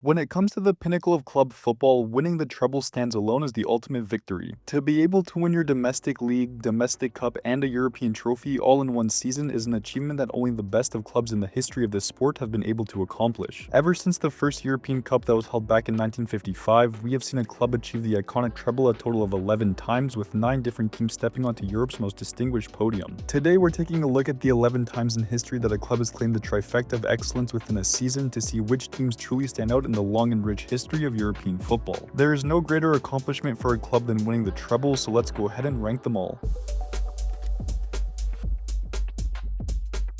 When it comes to the pinnacle of club football, winning the treble stands alone as the ultimate victory. To be able to win your domestic league, domestic cup, and a European trophy all in one season is an achievement that only the best of clubs in the history of this sport have been able to accomplish. Ever since the first European Cup that was held back in 1955, we have seen a club achieve the iconic treble a total of 11 times, with 9 different teams stepping onto Europe's most distinguished podium. Today we're taking a look at the 11 times in history that a club has claimed the trifecta of excellence within a season to see which teams truly stand out in the long and rich history of European football. There is no greater accomplishment for a club than winning the treble, so let's go ahead and rank them all.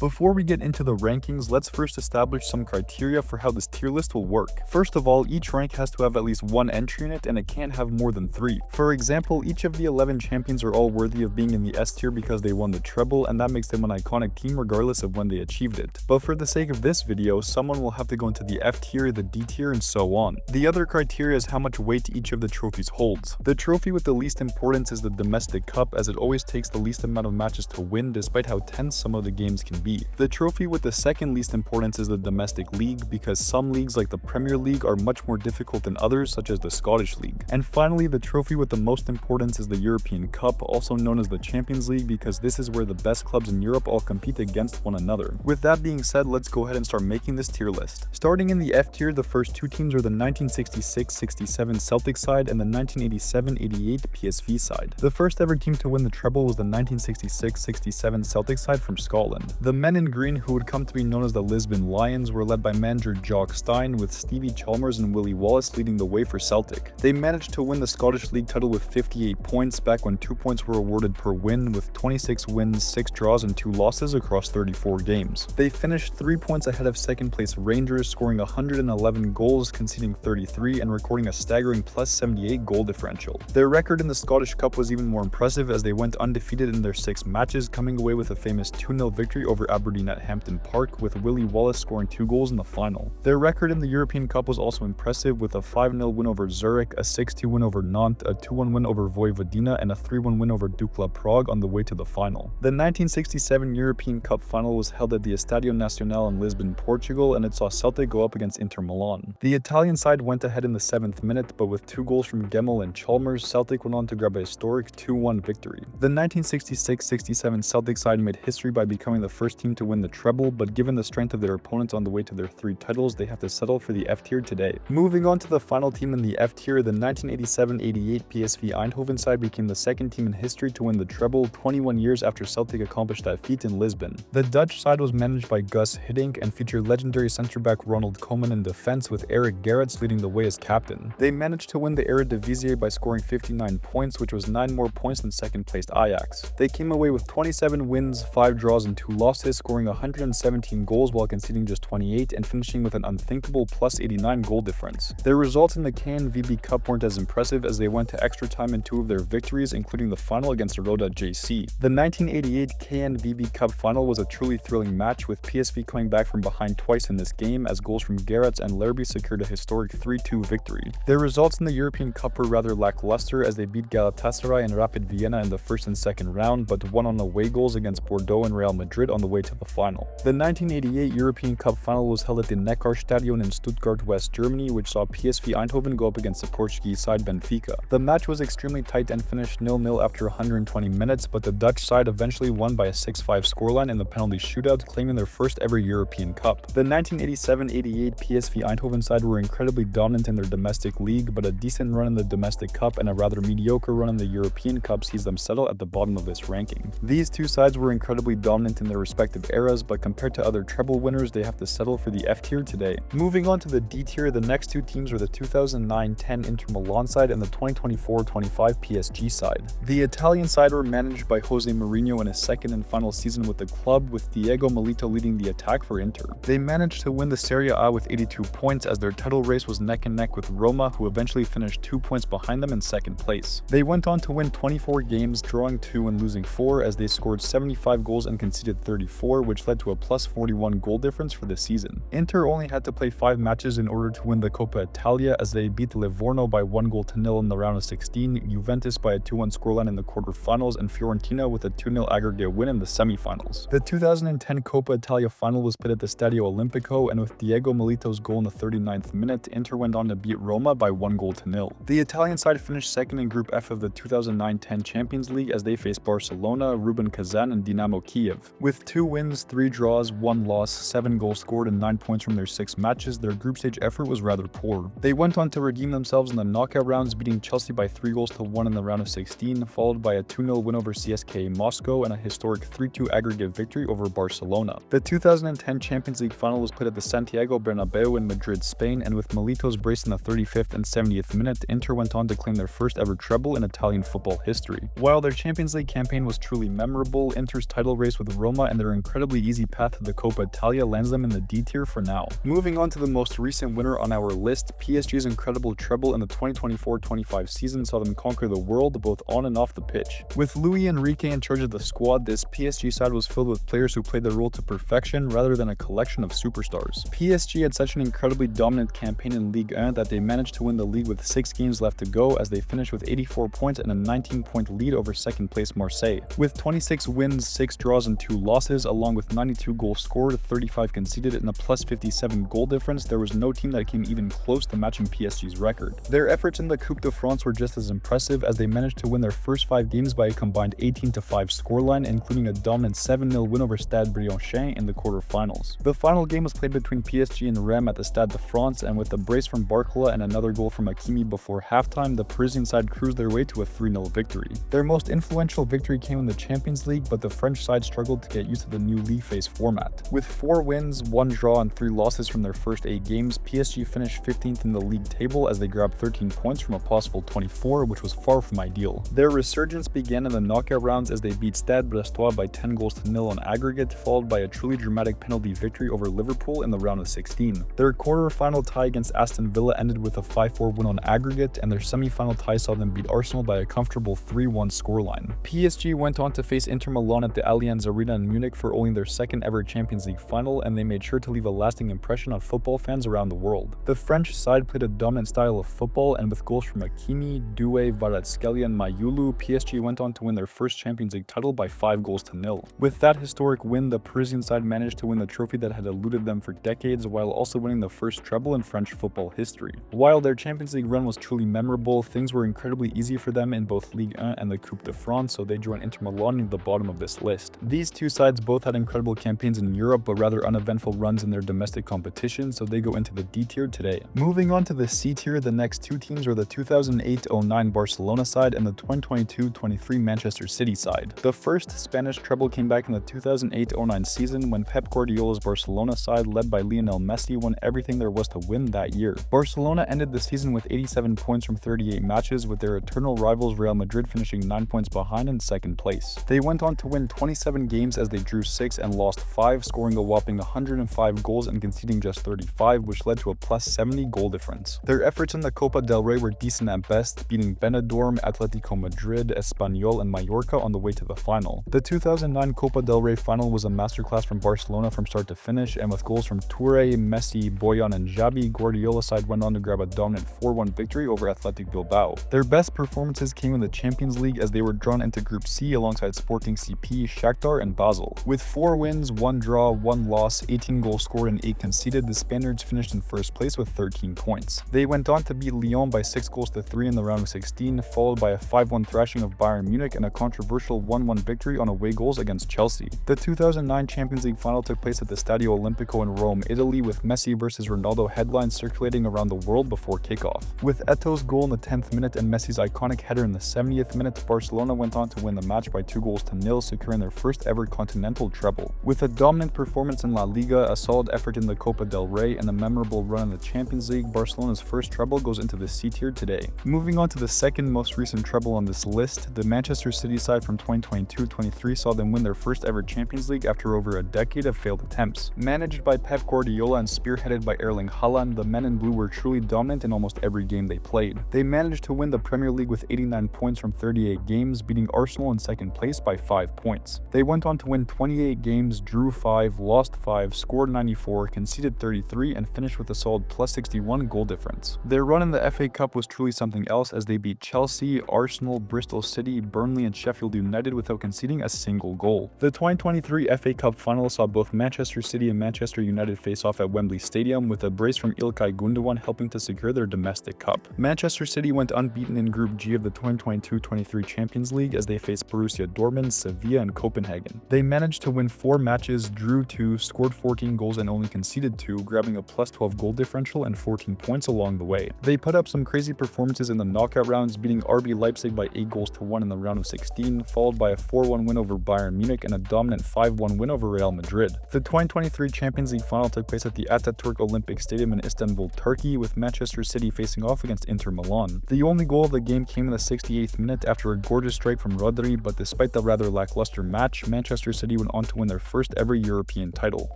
Before we get into the rankings, let's first establish some criteria for how this tier list will work. First of all, each rank has to have at least one entry in it, and it can't have more than 3. For example, each of the 11 champions are all worthy of being in the S tier because they won the treble, and that makes them an iconic team regardless of when they achieved it. But for the sake of this video, someone will have to go into the F tier, the D tier, and so on. The other criteria is how much weight each of the trophies holds. The trophy with the least importance is the domestic cup, as it always takes the least amount of matches to win despite how tense some of the games can be. The trophy with the second least importance is the domestic league, because some leagues like the Premier League are much more difficult than others, such as the Scottish League. And finally, the trophy with the most importance is the European Cup, also known as the Champions League, because this is where the best clubs in Europe all compete against one another. With that being said, let's go ahead and start making this tier list. Starting in the F tier, the first 2 teams are the 1966-67 Celtic side and the 1987-88 PSV side. The first ever team to win the treble was the 1966-67 Celtic side from Scotland. The men in green, who would come to be known as the Lisbon Lions, were led by manager Jock Stein, with Stevie Chalmers and Willie Wallace leading the way for Celtic. They managed to win the Scottish League title with 58 points back when 2 points were awarded per win, with 26 wins, 6 draws, and 2 losses across 34 games. They finished 3 points ahead of second place Rangers, scoring 111 goals, conceding 33, and recording a staggering plus 78 goal differential. Their record in the Scottish Cup was even more impressive, as they went undefeated in their 6 matches, coming away with a famous 2-0 victory over Aberdeen at Hampton Park, with Willie Wallace scoring 2 goals in the final. Their record in the European Cup was also impressive, with a 5-0 win over Zurich, a 6-2 win over Nantes, a 2-1 win over Vojvodina, and a 3-1 win over Dukla Prague on the way to the final. The 1967 European Cup final was held at the Estadio Nacional in Lisbon, Portugal, and it saw Celtic go up against Inter Milan. The Italian side went ahead in the 7th minute, but with 2 goals from Gemmell and Chalmers, Celtic went on to grab a historic 2-1 victory. The 1966-67 Celtic side made history by becoming the first team to win the treble, but given the strength of their opponents on the way to their 3 titles, they have to settle for the F tier today. Moving on to the final team in the F tier, the 1987-88 PSV Eindhoven side became the second team in history to win the treble 21 years after Celtic accomplished that feat in Lisbon. The Dutch side was managed by Gus Hiddink and featured legendary centre-back Ronald Koeman in defense, with Eric Gerrits leading the way as captain. They managed to win the Eredivisie by scoring 59 points, which was 9 more points than second-placed Ajax. They came away with 27 wins, 5 draws, and 2 losses, scoring 117 goals while conceding just 28 and finishing with an unthinkable plus 89 goal difference. Their results in the KNVB Cup weren't as impressive, as they went to extra time in 2 of their victories, including the final against Roda JC. The 1988 KNVB Cup final was a truly thrilling match, with PSV coming back from behind twice in this game, as goals from Gerrits and Lerby secured a historic 3-2 victory. Their results in the European Cup were rather lackluster, as they beat Galatasaray and Rapid Vienna in the first and second round, but won on away goals against Bordeaux and Real Madrid on the way to the final. The 1988 European Cup final was held at the Neckarstadion in Stuttgart, West Germany, which saw PSV Eindhoven go up against the Portuguese side Benfica. The match was extremely tight and finished 0-0 after 120 minutes, but the Dutch side eventually won by a 6-5 scoreline in the penalty shootout, claiming their first ever European Cup. The 1987-88 PSV Eindhoven side were incredibly dominant in their domestic league, but a decent run in the domestic cup and a rather mediocre run in the European Cup sees them settle at the bottom of this ranking. These 2 sides were incredibly dominant in their respective eras, but compared to other treble winners, they have to settle for the F tier today. Moving on to the D tier, the next 2 teams were the 2009-10 Inter Milan side and the 2024-25 PSG side. The Italian side were managed by Jose Mourinho in his second and final season with the club, with Diego Milito leading the attack for Inter. They managed to win the Serie A with 82 points, as their title race was neck and neck with Roma, who eventually finished 2 points behind them in second place. They went on to win 24 games, drawing 2 and losing 4, as they scored 75 goals and conceded 34. 24, which led to a plus 41 goal difference for the season. Inter only had to play 5 matches in order to win the Coppa Italia, as they beat Livorno by 1-0 in the round of 16, Juventus by a 2-1 scoreline in the quarterfinals, and Fiorentina with a 2-0 aggregate win in the semifinals. The 2010 Coppa Italia final was played at the Stadio Olimpico, and with Diego Milito's goal in the 39th minute, Inter went on to beat Roma by 1-0. The Italian side finished second in Group F of the 2009-10 Champions League as they faced Barcelona, Rubin Kazan, and Dinamo Kiev. With 2 wins, 3 draws, 1 loss, 7 goals scored, and 9 points from their 6 matches, their group stage effort was rather poor. They went on to redeem themselves in the knockout rounds, beating Chelsea by 3-1 in the round of 16, followed by a 2-0 win over CSKA Moscow and a historic 3-2 aggregate victory over Barcelona. The 2010 Champions League final was played at the Santiago Bernabeu in Madrid, Spain, and with Milito's brace in the 35th and 70th minute, Inter went on to claim their first ever treble in Italian football history. While their Champions League campaign was truly memorable, Inter's title race with Roma and their incredibly easy path to the Coppa Italia lands them in the D tier for now. Moving on to the most recent winner on our list, PSG's incredible treble in the 2024-25 season saw them conquer the world both on and off the pitch. With Luis Enrique in charge of the squad, this PSG side was filled with players who played their role to perfection rather than a collection of superstars. PSG had such an incredibly dominant campaign in Ligue 1 that they managed to win the league with 6 games left to go, as they finished with 84 points and a 19-point lead over second place Marseille. With 26 wins, 6 draws, and 2 losses, along with 92 goals scored, 35 conceded, and a plus 57 goal difference, there was no team that came even close to matching PSG's record. Their efforts in the Coupe de France were just as impressive, as they managed to win their first 5 games by a combined 18-5 scoreline, including a dominant 7-0 win over Stade Briochin in the quarterfinals. The final game was played between PSG and Rennes at the Stade de France, and with a brace from Barcola and another goal from Hakimi before halftime, the Parisian side cruised their way to a 3-0 victory. Their most influential victory came in the Champions League, but the French side struggled to get used to the new league phase format. With 4 wins, 1 draw, and 3 losses from their first 8 games, PSG finished 15th in the league table as they grabbed 13 points from a possible 24, which was far from ideal. Their resurgence began in the knockout rounds as they beat Stade Brestois by 10-0 on aggregate, followed by a truly dramatic penalty victory over Liverpool in the round of 16. Their quarter-final tie against Aston Villa ended with a 5-4 win on aggregate, and their semi-final tie saw them beat Arsenal by a comfortable 3-1 scoreline. PSG went on to face Inter Milan at the Allianz Arena in Munich for only their second ever Champions League final, and they made sure to leave a lasting impression on football fans around the world. The French side played a dominant style of football, and with goals from Hakimi, Doué, Kvaratskhelia, and Mayulu, PSG went on to win their first Champions League title by 5-0. With that historic win, the Parisian side managed to win the trophy that had eluded them for decades, while also winning the first treble in French football history. While their Champions League run was truly memorable, things were incredibly easy for them in both Ligue 1 and the Coupe de France, so they joined Inter Milan near the bottom of this list. These two sides both had incredible campaigns in Europe, but rather uneventful runs in their domestic competition, so they go into the D tier today. Moving on to the C tier, the next 2 teams are the 2008-09 Barcelona side and the 2022-23 Manchester City side. The first Spanish treble came back in the 2008-09 season when Pep Guardiola's Barcelona side, led by Lionel Messi, won everything there was to win that year. Barcelona ended the season with 87 points from 38 matches, with their eternal rivals Real Madrid finishing 9 points behind in second place. They went on to win 27 games as they drew 6 and lost 5, scoring a whopping 105 goals and conceding just 35, which led to a plus 70 goal difference. Their efforts in the Copa del Rey were decent at best, beating Benidorm, Atletico Madrid, Espanyol, and Mallorca on the way to the final. The 2009 Copa del Rey final was a masterclass from Barcelona from start to finish, and with goals from Touré, Messi, Boyan, and Xavi, Guardiola's side went on to grab a dominant 4-1 victory over Athletic Bilbao. Their best performances came in the Champions League as they were drawn into Group C alongside Sporting CP, Shakhtar, and Basel. With 4 wins, 1 draw, 1 loss, 18 goals scored, and 8 conceded, the Spaniards finished in first place with 13 points. They went on to beat Lyon by 6-3 in the round of 16, followed by a 5-1 thrashing of Bayern Munich and a controversial 1-1 victory on away goals against Chelsea. The 2009 Champions League final took place at the Stadio Olimpico in Rome, Italy, with Messi vs Ronaldo headlines circulating around the world before kickoff. With Eto's goal in the 10th minute and Messi's iconic header in the 70th minute, Barcelona went on to win the match by 2-0, securing their first ever continental treble. With a dominant performance in La Liga, a solid effort in the Copa del Rey, and a memorable run in the Champions League, Barcelona's first treble goes into the C tier today. Moving on to the second most recent treble on this list, the Manchester City side from 2022-23 saw them win their first ever Champions League after over a decade of failed attempts. Managed by Pep Guardiola and spearheaded by Erling Haaland, the men in blue were truly dominant in almost every game they played. They managed to win the Premier League with 89 points from 38 games, beating Arsenal in second place by 5 points. They went on to win 28 games, drew 5, lost 5, scored 94, conceded 33, and finished with a solid plus 61 goal difference. Their run in the FA Cup was truly something else as they beat Chelsea, Arsenal, Bristol City, Burnley, and Sheffield United without conceding a single goal. The 2023 FA Cup final saw both Manchester City and Manchester United face off at Wembley Stadium, with a brace from İlkay Gündoğan helping to secure their domestic cup. Manchester City went unbeaten in Group G of the 2022-23 Champions League as they faced Borussia Dortmund, Sevilla, and Copenhagen. They managed to win 4 matches, drew 2, scored 14 goals, and only conceded 2, grabbing a plus 12 goal differential and 14 points along the way. They put up some crazy performances in the knockout rounds, beating RB Leipzig by 8-1 in the round of 16, followed by a 4-1 win over Bayern Munich and a dominant 5-1 win over Real Madrid. The 2023 Champions League final took place at the Atatürk Olympic Stadium in Istanbul, Turkey, with Manchester City facing off against Inter Milan. The only goal of the game came in the 68th minute after a gorgeous strike from Rodri, but despite the rather lackluster match, Manchester City went on to win their first ever European title.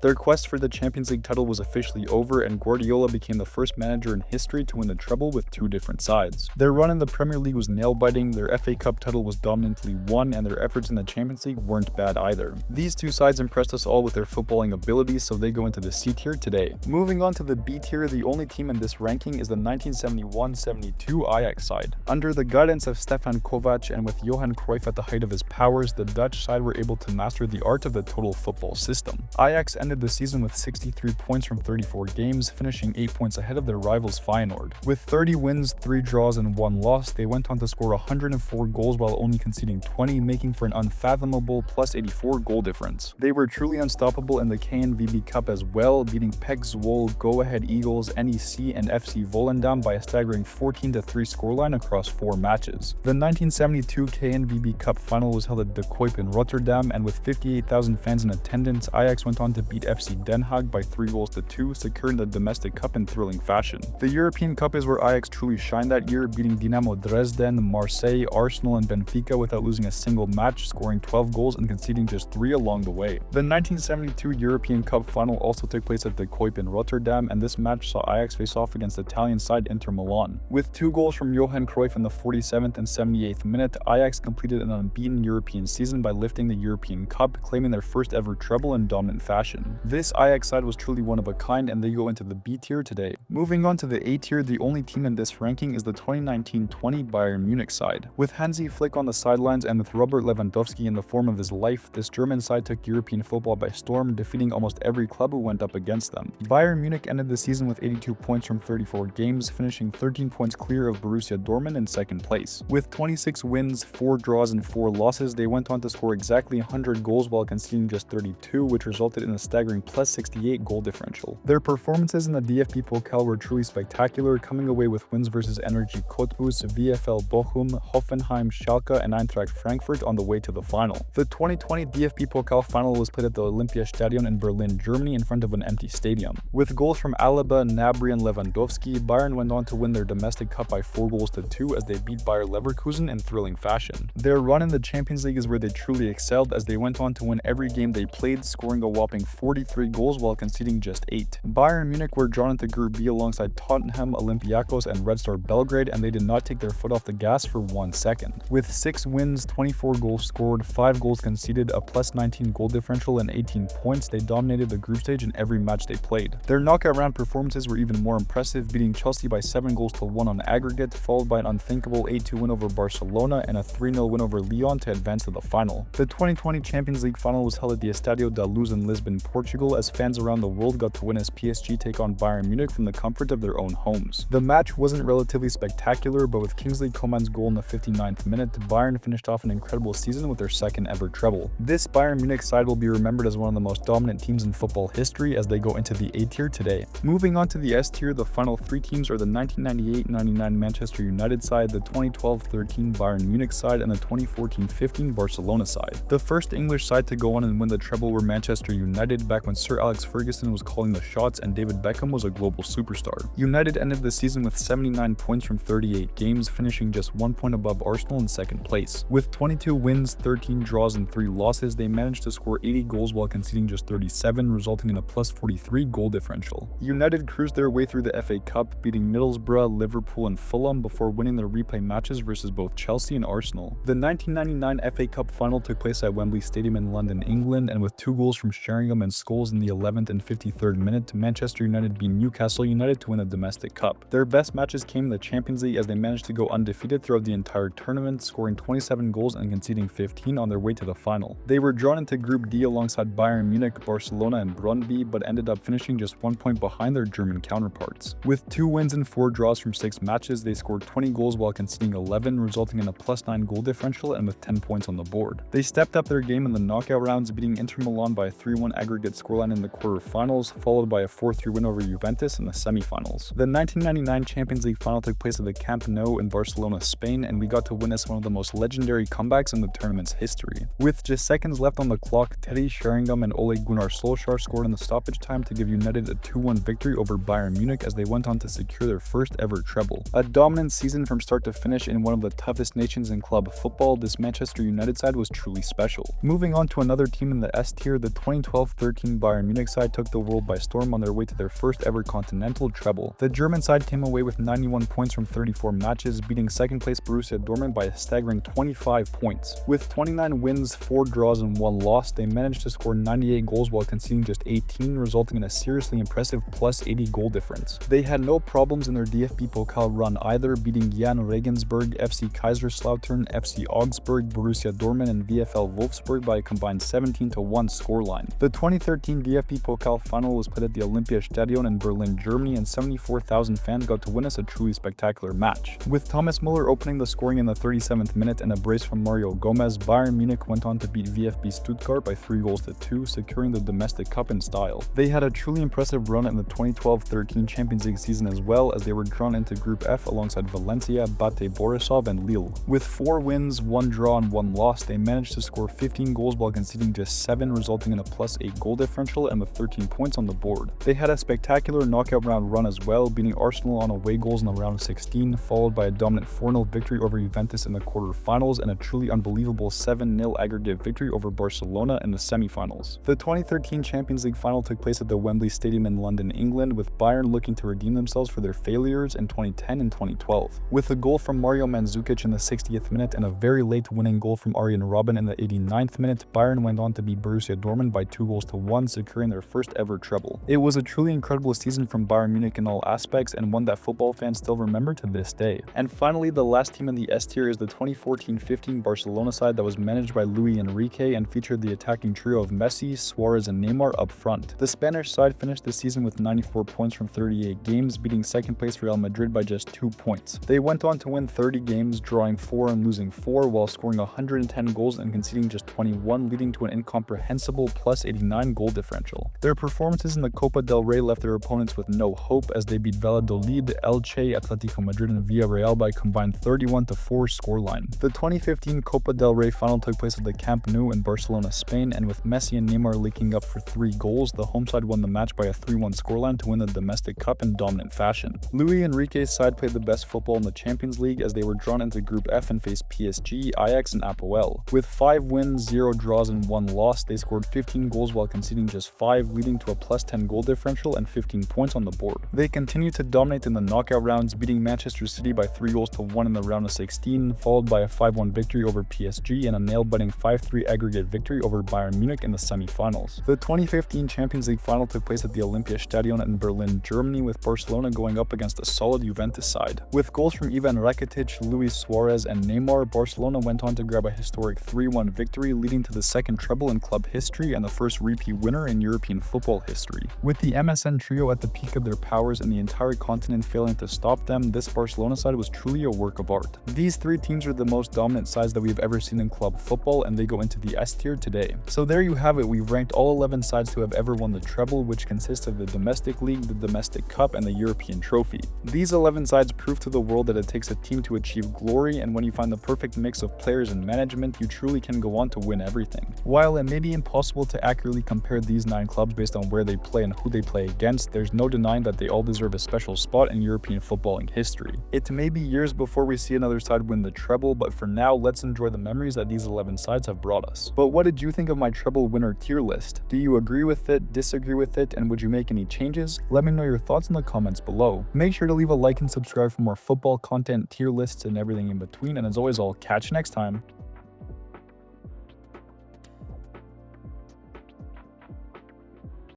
Their quest for the Champions League title was officially over, and Guardiola became the first manager in history to win the treble with 2 different sides. Their run in the Premier League was nail-biting, their FA Cup title was dominantly won, and their efforts in the Champions League weren't bad either. These 2 sides impressed us all with their footballing abilities, so they go into the C tier today. Moving on to the B tier, the only team in this ranking is the 1971-72 Ajax side. Under the guidance of Stefan Kovac and with Johan Cruyff at the height of his powers, the Dutch side were able to master the art of the total football system. Ajax ended the season with 63 points from 34 games, finishing 8 points ahead of their rivals Feyenoord. With 30 wins, 3 draws, and 1 loss, they went on to score 104 goals while only conceding 20, making for an unfathomable plus 84 goal difference. They were truly unstoppable in the KNVB Cup as well, beating PEC Zwolle, Go Ahead Eagles, NEC, and FC Volendam by a staggering 14-3 scoreline across 4 matches. The 1972 KNVB Cup final was held at De Kuip in Rotterdam, and with 58,000 fans in attendance, Ajax went on to beat FC Den Haag by 3-2, securing the domestic cup in thrilling fashion. The European Cup is where Ajax truly shined that year, beating Dynamo Dresden, Marseille, Arsenal, and Benfica without losing a single match, scoring 12 goals and conceding just 3 along the way. The 1972 European Cup final also took place at De Kuip in Rotterdam, and this match saw Ajax face off against Italian side Inter Milan. With 2 goals from Johan Cruyff in the 47th and 78th minute, Ajax completed an unbeaten European season by lifting the European Cup, claiming their first ever treble in dominant fashion. This Ajax side was truly one of a kind, and they go into the B tier today. Moving on to the A tier, the only team in this ranking is the 2019-20 Bayern Munich side. With Hansi Flick on the sidelines and with Robert Lewandowski in the form of his life, this German side took European football by storm, defeating almost every club who went up against them. Bayern Munich ended the season with 82 points from 34 games, finishing 13 points clear of Borussia Dortmund in second place. With 26 wins, 4 draws, and 4 losses, they went on to score exactly 100 goals while conceding just 32, which resulted in a staggering plus 68 goal differential. Their performances in the DFB Pokal were truly spectacular, coming away with wins versus Energy Cottbus, VfL Bochum, Hoffenheim, Schalke, and Eintracht Frankfurt on the way to the final. The 2020 DFB Pokal final was played at the Olympiastadion in Berlin, Germany, in front of an empty stadium. With goals from Alaba, Gnabry, and Lewandowski, Bayern went on to win their domestic cup by 4-2 as they beat Bayer Leverkusen in thrilling fashion. Their run in the Champions League is where they truly excelled, as they went on to win every game they played, scoring a whopping 43 goals while conceding just 8. Bayern Munich were drawn into Group B alongside Tottenham, Olympiacos, and Red Star Belgrade, and they did not take their foot off the gas for 1 second. With 6 wins, 24 goals scored, 5 goals conceded, a plus 19 goal differential, and 18 points, they dominated the group stage in every match they played. Their knockout round performances were even more impressive, beating Chelsea by 7-1 on aggregate, followed by an unthinkable 8-2 win over Barcelona and a 3-0 win over Lyon to advance to the final. The 2020 Champions League final was held at the Estadio da Luz in Lisbon, Portugal, as fans around the world got to witness PSG take on Bayern Munich from the comfort of their own homes. The match wasn't relatively spectacular, but with Kingsley Coman's goal in the 59th minute, Bayern finished off an incredible season with their second ever treble. This Bayern Munich side will be remembered as one of the most dominant teams in football history as they go into the A tier today. Moving on to the S tier, the final 3 teams are the 1998-99 Manchester United side, the 2012-13 Bayern Munich side, and the 2014-15 Barcelona side. The first English side to go on and win the treble were Manchester United, back when Sir Alex Ferguson was calling the shots and David Beckham was a global superstar. United ended the season with 79 points from 38 games, finishing just 1 point above Arsenal in second place. With 22 wins, 13 draws, and 3 losses, they managed to score 80 goals while conceding just 37, resulting in a plus 43 goal differential. United cruised their way through the FA Cup, beating Middlesbrough, Liverpool, and Fulham before winning their replay matches versus both Chelsea and Arsenal. The 1999 FA Cup final took place at Wembley Stadium in London, England, and with 2 goals from Sheringham and Scholes in the 11th and 53rd minute, Manchester United beat Newcastle United to win the domestic cup. Their best matches came in the Champions League as they managed to go undefeated throughout the entire tournament, scoring 27 goals and conceding 15 on their way to the final. They were drawn into Group D alongside Bayern Munich, Barcelona, and Brøndby, but ended up finishing just 1 point behind their German counterparts. With 2 wins and 4 draws from 6 matches, they scored 20 goals while conceding 11, resulting in a +9 goal differential and with 10 points on the board. They stepped up their game in the knockout rounds, beating Inter Milan by a 3-1 aggregate scoreline in the quarterfinals, followed by a 4-3 win over Juventus in the semifinals. The 1999 Champions League final took place at the Camp Nou in Barcelona, Spain, and we got to witness one of the most legendary comebacks in the tournament's history. With just seconds left on the clock, Teddy Sheringham and Ole Gunnar Solskjaer scored in the stoppage time to give United a 2-1 victory over Bayern Munich as they went on to secure their first ever treble. A dominant season from start to finish in one of the toughest nations in club football, this Manchester United side was truly special. Moving on to another team in the S tier, the 2012-13 Bayern Munich side took the world by storm on their way to their first ever continental treble. The German side came away with 91 points from 34 matches, beating second place Borussia Dortmund by a staggering 25 points. With 29 wins, 4 draws, and 1 loss, they managed to score 98 goals while conceding just 18, resulting in a seriously impressive +80 goal difference. They had no problems in their DFB Pokal run either, beating Jan Regensburg, FC Kaiserslautern, FC Augsburg, Borussia Dortmund, and VfL Wolfsburg by a combined 17-1 scoreline. The 2013 DFB Pokal final was played at the Olympiastadion in Berlin, Germany, and 74,000 fans got to witness a truly spectacular match. With Thomas Müller opening the scoring in the 37th minute and a brace from Mario Gomez, Bayern Munich went on to beat VfB Stuttgart by 3-2, securing the domestic cup in style. They had a truly impressive run in the 2012-13 Champions League season as well, as they were drawn into Group F alongside Valencia, Bate Borisov, and Lille. With 4 wins, 1 draw, and 1 loss, they managed to score 15 goals while conceding just 7, resulting in a +8 goal differential and with 13 points on the board. They had a spectacular knockout round run as well, beating Arsenal on away goals in the round of 16, followed by a dominant 4-0 victory over Juventus in the quarterfinals and a truly unbelievable 7-0 aggregate victory over Barcelona in the semifinals. The 2013 Champions League final took place at the Wembley Stadium in London, England, with Bayern looking to redeem themselves for their failures in 2010 and 2012. With a goal from Mario Mandzukic in the 60th minute and a very late winning goal from Arjen Robben in the 89th minute, Bayern went on to beat Borussia Dortmund by 2-1, securing their first ever treble. It was a truly incredible season from Bayern Munich in all aspects, and one that football fans still remember to this day. And finally, the last team in the S tier is the 2014-15 Barcelona side that was managed by Luis Enrique and featured the attacking trio of Messi, Suarez, and Neymar up front. The Spanish side finished the season with 94 points from 38 games, beating second place Real Madrid by just 2 points. They went on to win 30 games, drawing 4 and losing 4, while scoring 110 goals and conceding just 21, leading to an incomprehensible +89 goal differential. Their performances in the Copa del Rey left their opponents with no hope as they beat Valladolid, Elche, Atletico Madrid, and Villarreal by a combined 31-4 scoreline. The 2015 Copa del Rey final took place at the Camp Nou in Barcelona, Spain, and with Messi and Neymar linking up for 3 goals, the home side won the match by a 3-1 scoreline to win the domestic cup in dominant fashion. Luis Enrique's side played the best football in the Champions League as they were drawn into Group F and faced PSG, Ajax, and Apoel. With 5 wins, 0 draws, and 1 loss, they scored 15 goals while conceding just 5, leading to a +10 goal differential and 15 points on the board. They continued to dominate in the knockout rounds, beating Manchester City by 3-1 in the round of 16, followed by a 5-1 victory over PSG and a nail-biting 5-3 aggregate victory over Bayern Munich in the semi-finals. The 2015 Champions League final took place at the Olympiastadion in Berlin, Germany, with Barcelona going up against a solid Juventus side. With goals from Ivan Rakitic, Luis Suarez, and Neymar, Barcelona went on to grab a historic 3-1 victory, leading to the second treble in club history and the first repeat winner in European football history. With the MSN trio at the peak of their powers and the entire continent failing to stop them, this Barcelona side was truly a work of art. These 3 teams are the most dominant sides that we've ever seen in club football, and they go into the S tier today. So there you have it, we've ranked all 11 sides to have ever won the treble, which consists of the domestic league, the domestic cup, and the European trophy. These 11 sides prove to the world that it takes a team to achieve glory, and when you find the perfect mix of players and management, you truly can go on to win everything. While it may be impossible to accurately compare these 9 clubs based on where they play and who they play against, there's no denying that they all deserve a special spot in European footballing history. It may be years before we see another side win the treble, but for now, let's enjoy the memories that these 11 sides have brought us. But what did you think of my treble winner tier list? Do you agree with it, disagree with it, and would you make any changes? Let me know your thoughts in the comments below. Make sure to leave a like and subscribe for more football content, tier lists, and everything in between, and as always, I'll catch you next time.